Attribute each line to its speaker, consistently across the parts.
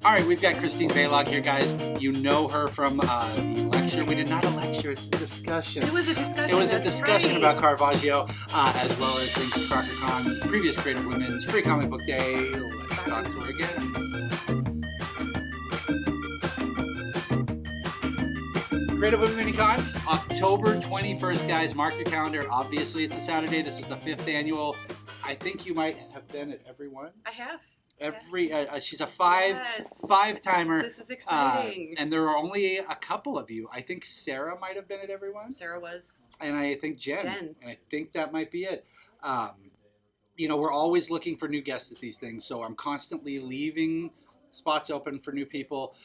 Speaker 1: All right, we've got Kristine Balog here, guys. You know her from the lecture. We did not a lecture, it's a discussion.
Speaker 2: It was a discussion.
Speaker 1: It was a discussion
Speaker 2: right.
Speaker 1: about Caravaggio, as well as things to CrockerCon, previous Creative Women's Free Comic Book Day. Let's talk to her again. Creative Women Minicon, October 21st, guys. Mark your calendar. Obviously, it's a Saturday. This is the 5th annual. I think you might have been at every one.
Speaker 2: I have.
Speaker 1: She's a five-timer.
Speaker 2: This is exciting.
Speaker 1: And there are only a couple of you. I think Sarah might have been at every one.
Speaker 2: Sarah was.
Speaker 1: And I think Jen. And I think that might be it. You know, we're always looking for new guests at these things, so I'm constantly leaving spots open for new people.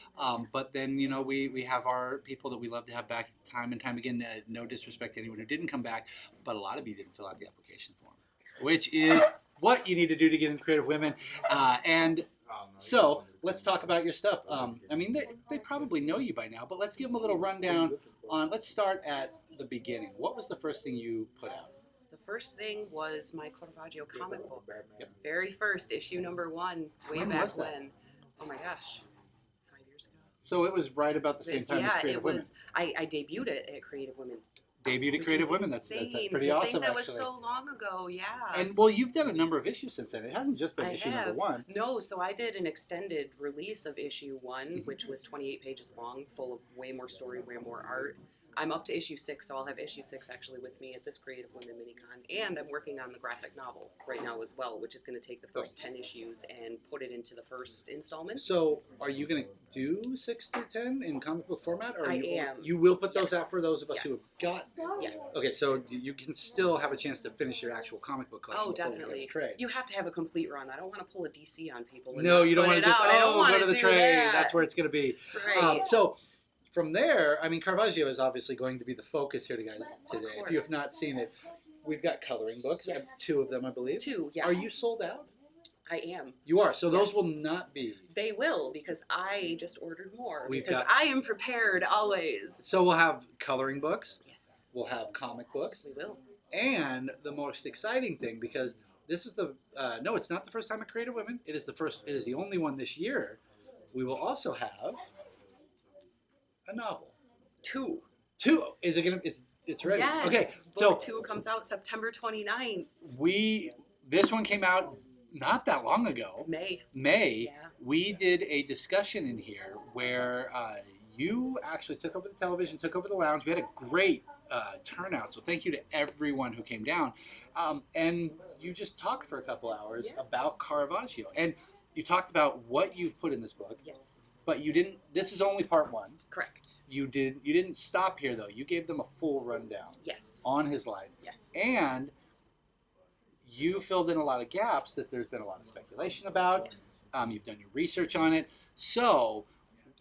Speaker 1: But then, you know, we have our people that we love to have back time and time again. No disrespect to anyone who didn't come back, but a lot of you didn't fill out the application form, which is what you need to do to get into Creative Women. And so let's talk about your stuff. I mean, they probably know you by now, but let's give them a little rundown on, let's start at the beginning. What was the first thing you put out?
Speaker 2: The first thing was my Caravaggio comic book.
Speaker 1: Yep.
Speaker 2: Very first, issue number 1, way back when. Oh my gosh, 5 years ago.
Speaker 1: So it was right about the same time as Creative Women.
Speaker 2: I debuted it at Creative Women.
Speaker 1: Debuted at Creative Women. That's pretty awesome,
Speaker 2: actually. That was
Speaker 1: actually.
Speaker 2: so long ago, yeah.
Speaker 1: And well, you've done a number of issues since then. It hasn't just been issue number 1.
Speaker 2: No, so I did an extended release of issue 1, which was 28 pages long, full of way more story, way more art. I'm up to issue 6, so I'll have issue 6 actually with me at this Creative Women Minicon. And I'm working on the graphic novel right now as well, which is going to take the first 10 issues and put it into the first installment.
Speaker 1: So are you going to do 6 through 10 in comic book format? Or
Speaker 2: I am.
Speaker 1: You will put those out for those of us who have got...
Speaker 2: Yes.
Speaker 1: Okay, so you can still have a chance to finish your actual comic book collection.
Speaker 2: Oh, definitely.
Speaker 1: Trade.
Speaker 2: You have to have a complete run. I don't want to pull a DC on people.
Speaker 1: No, you don't want to just, go to the trade.
Speaker 2: That.
Speaker 1: That's where it's going to be.
Speaker 2: Right.
Speaker 1: So from there, I mean, Caravaggio is obviously going to be the focus here today. If you have not seen it, we've got coloring books.
Speaker 2: Yes.
Speaker 1: I have 2 of them, I believe.
Speaker 2: 2, yes.
Speaker 1: Are you sold out?
Speaker 2: I am.
Speaker 1: You are. So those will not be.
Speaker 2: They will, because I just ordered more.
Speaker 1: We've
Speaker 2: because
Speaker 1: got,
Speaker 2: I am prepared always.
Speaker 1: So we'll have coloring books.
Speaker 2: Yes.
Speaker 1: We'll have comic books.
Speaker 2: We will.
Speaker 1: And the most exciting thing, because this is the no, it's not the first time at Creative Women. It is the first. It is the only one this year. We will also have a novel.
Speaker 2: 2.
Speaker 1: Is it gonna? It's ready.
Speaker 2: Yes.
Speaker 1: Okay.
Speaker 2: Book 2 comes out September 29th.
Speaker 1: This one came out not that long ago.
Speaker 2: May.
Speaker 1: Yeah. We
Speaker 2: Yeah.
Speaker 1: did a discussion in here where you actually took over the television, took over the lounge. We had a great turnout, so thank you to everyone who came down. And you just talked for a couple hours about Caravaggio, and you talked about what you've put in this book.
Speaker 2: Yes.
Speaker 1: But you didn't. This is only part 1.
Speaker 2: Correct.
Speaker 1: You didn't stop here though. You gave them a full rundown.
Speaker 2: Yes.
Speaker 1: On his life.
Speaker 2: Yes.
Speaker 1: And you filled in a lot of gaps that there's been a lot of speculation about.
Speaker 2: Yes.
Speaker 1: You've done your research on it. So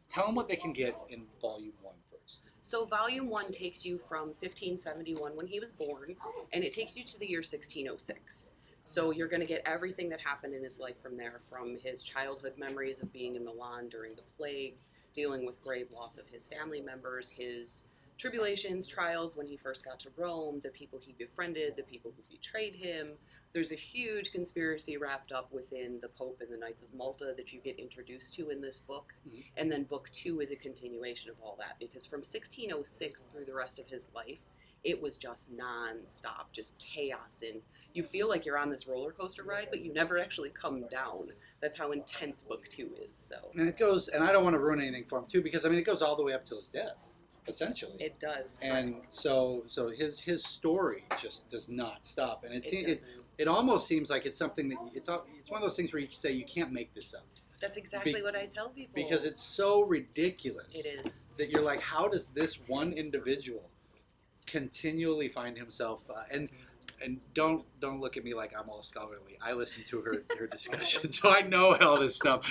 Speaker 1: tell them what they can get in volume 1 first.
Speaker 2: So volume 1 takes you from 1571 when he was born, and it takes you to the year 1606. So you're going to get everything that happened in his life from there, from his childhood memories of being in Milan during the plague, dealing with grave loss of his family members, his tribulations, trials when he first got to Rome, the people he befriended, the people who betrayed him. There's a huge conspiracy wrapped up within the Pope and the Knights of Malta that you get introduced to in this book. Mm-hmm. And then book 2 is a continuation of all that, because from 1606 through the rest of his life, it was just non-stop, just chaos, and you feel like you're on this roller coaster ride, but you never actually come down. That's how intense book 2 is. So.
Speaker 1: And it goes, and I don't want to ruin anything for him too, because I mean it goes all the way up till his death, essentially.
Speaker 2: It does.
Speaker 1: And so his story just does not stop, and it almost seems like it's something that it's one of those things where you say you can't make this up.
Speaker 2: That's exactly what I tell people.
Speaker 1: Because it's so ridiculous.
Speaker 2: It is.
Speaker 1: That you're like, how does this one individual continually find himself and don't look at me like I'm all scholarly. I listened to her discussion, so I know all this stuff.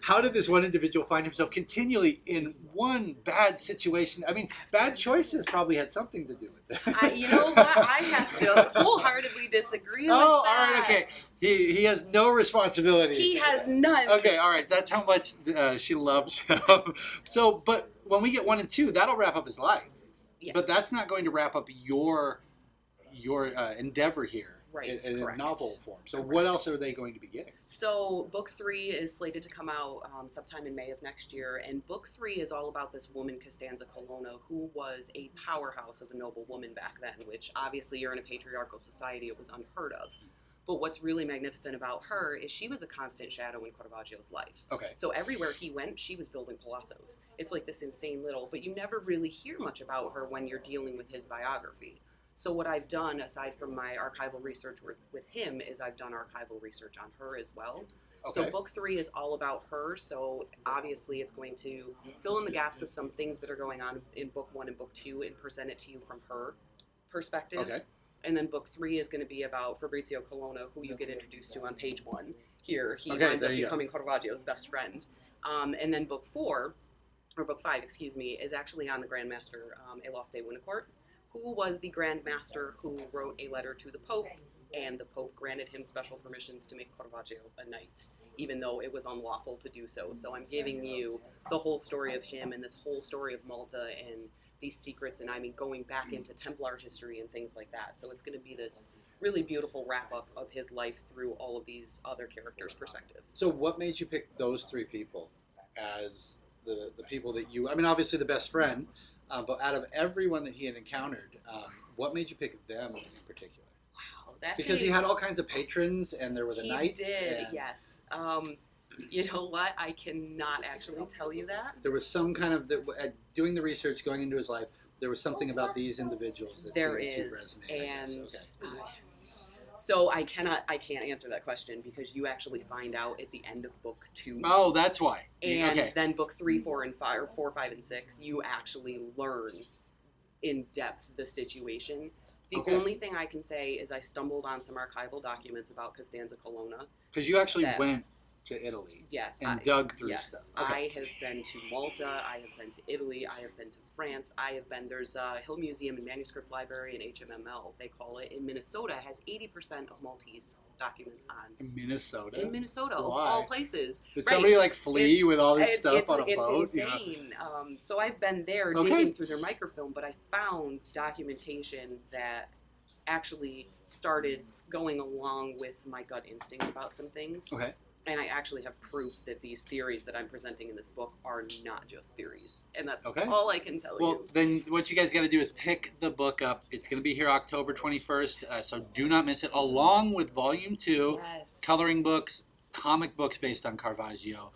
Speaker 1: How did this one individual find himself continually in one bad situation? I mean, bad choices probably had something to do with that.
Speaker 2: You know what? I have to wholeheartedly disagree with that.
Speaker 1: Oh, all right, okay. He has no responsibility.
Speaker 2: He has none.
Speaker 1: Okay, all right. That's how much she loves him. So, but when we get 1 and 2, that'll wrap up his life.
Speaker 2: Yes.
Speaker 1: But that's not going to wrap up your endeavor here
Speaker 2: Right,
Speaker 1: in a
Speaker 2: correct.
Speaker 1: novel form. So
Speaker 2: Correct.
Speaker 1: what else are they going to be getting?
Speaker 2: So book 3 is slated to come out sometime in May of next year, and book 3 is all about this woman Costanza Colonna, who was a powerhouse of a noble woman back then, which obviously you're in a patriarchal society, it was unheard of. But what's really magnificent about her is she was a constant shadow in Caravaggio's life.
Speaker 1: Okay.
Speaker 2: So everywhere he went, she was building palazzos. It's like this insane little, but you never really hear much about her when you're dealing with his biography. So what I've done, aside from my archival research with him, is I've done archival research on her as well.
Speaker 1: Okay.
Speaker 2: So book 3 is all about her. So obviously it's going to fill in the gaps of some things that are going on in book 1 and book 2 and present it to you from her perspective.
Speaker 1: Okay.
Speaker 2: And then book 3 is going to be about Fabrizio Colonna, who you get introduced to on page 1. Here, he
Speaker 1: Okay,
Speaker 2: winds up
Speaker 1: there you go.
Speaker 2: becoming Caravaggio's best friend. And then book 4, or book 5, excuse me, is actually on the Grandmaster Elof de Wintercourt, who was the Grand Master who wrote a letter to the Pope, and the Pope granted him special permissions to make Caravaggio a knight, even though it was unlawful to do so. So I'm giving you the whole story of him and this whole story of Malta and these secrets, and I mean going back into Templar history and things like that. So it's going to be this really beautiful wrap-up of his life through all of these other characters' perspectives.
Speaker 1: So what made you pick those 3 people as the people that you, I mean, obviously the best friend, but out of everyone that he had encountered, what made you pick them in particular?
Speaker 2: Wow, that's
Speaker 1: Because he had all kinds of patrons, and there were the knights.
Speaker 2: He did,
Speaker 1: and
Speaker 2: yes. You know what? I cannot actually tell you that.
Speaker 1: there was some kind of, doing the research, going into his life, there was something about these individuals that
Speaker 2: There
Speaker 1: seemed to
Speaker 2: is,
Speaker 1: resonate, I guess.
Speaker 2: and
Speaker 1: Okay.
Speaker 2: so I can't answer that question because you actually find out at the end of book 2.
Speaker 1: Oh, that's why.
Speaker 2: And
Speaker 1: Okay.
Speaker 2: then book 3, 4, and 5, or 4, 5, and 6, you actually learn in depth the situation. The
Speaker 1: Okay.
Speaker 2: only thing I can say is I stumbled on some archival documents about Costanza Colonna.
Speaker 1: Because you actually
Speaker 2: that-
Speaker 1: went to Italy
Speaker 2: Yes,
Speaker 1: and dug through
Speaker 2: yes,
Speaker 1: stuff. Okay.
Speaker 2: I have been to Malta, I have been to Italy, I have been to France, there's a Hill Museum and Manuscript Library in HMML, they call it, in Minnesota, has 80% of Maltese documents on.
Speaker 1: In Minnesota?
Speaker 2: In Minnesota, of
Speaker 1: Why?
Speaker 2: all places.
Speaker 1: Did
Speaker 2: Right.
Speaker 1: somebody like flee
Speaker 2: It's-
Speaker 1: with all this stuff on a
Speaker 2: it's
Speaker 1: boat?
Speaker 2: insane. So I've been there
Speaker 1: Okay.
Speaker 2: digging through their microfilm, but I found documentation that actually started going along with my gut instinct about some things.
Speaker 1: Okay.
Speaker 2: And I actually have proof that these theories that I'm presenting in this book are not just theories. And that's
Speaker 1: Okay.
Speaker 2: all I can tell
Speaker 1: Well,
Speaker 2: you.
Speaker 1: then what you guys got to do is pick the book up. It's going to be here October 21st, so do not miss it, along with Volume 2,
Speaker 2: Yes.
Speaker 1: coloring books, comic books based on Caravaggio.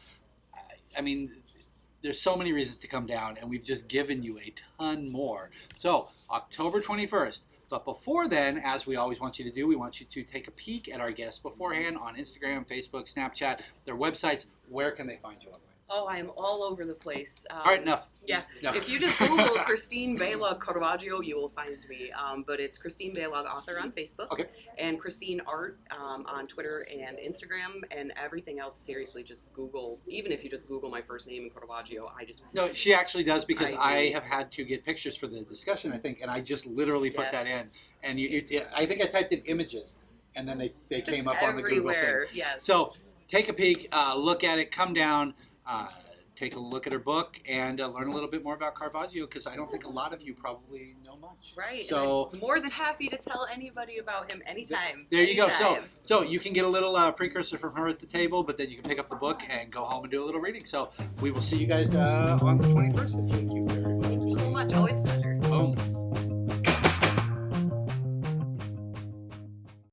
Speaker 1: I mean, there's so many reasons to come down, and we've just given you a ton more. So, October 21st. But before then, as we always want you to do, we want you to take a peek at our guests beforehand on Instagram, Facebook, Snapchat, their websites. Where can they find you online?
Speaker 2: Oh, I am all over the place.
Speaker 1: All right, enough.
Speaker 2: Yeah,
Speaker 1: No.
Speaker 2: if you just Google Kristine Balog Caravaggio, you will find me. But it's Kristine Balog Author on Facebook,
Speaker 1: Okay.
Speaker 2: and Kristine Art on Twitter and Instagram, and everything else. Seriously, just Google. Even if you just Google my first name and Caravaggio,
Speaker 1: No, she actually does, because
Speaker 2: I
Speaker 1: I
Speaker 2: do.
Speaker 1: have had to get pictures for the discussion, I think, and I just literally put that
Speaker 2: Yes.
Speaker 1: in. And I think I typed in images, and then they came up on the Google
Speaker 2: everywhere.
Speaker 1: thing.
Speaker 2: Yes.
Speaker 1: So take a peek, look at it, come down, take a look at her book, and learn a little bit more about Caravaggio, because I don't think a lot of you probably know much.
Speaker 2: Right.
Speaker 1: So
Speaker 2: and I'm more than happy to tell anybody about him anytime.
Speaker 1: there you go.
Speaker 2: Anytime.
Speaker 1: So you can get a little precursor from her at the table, but then you can pick up the book and go home and do a little reading. So we will see you guys on the 21st. Thank you very much.
Speaker 2: Thank you so much. Always.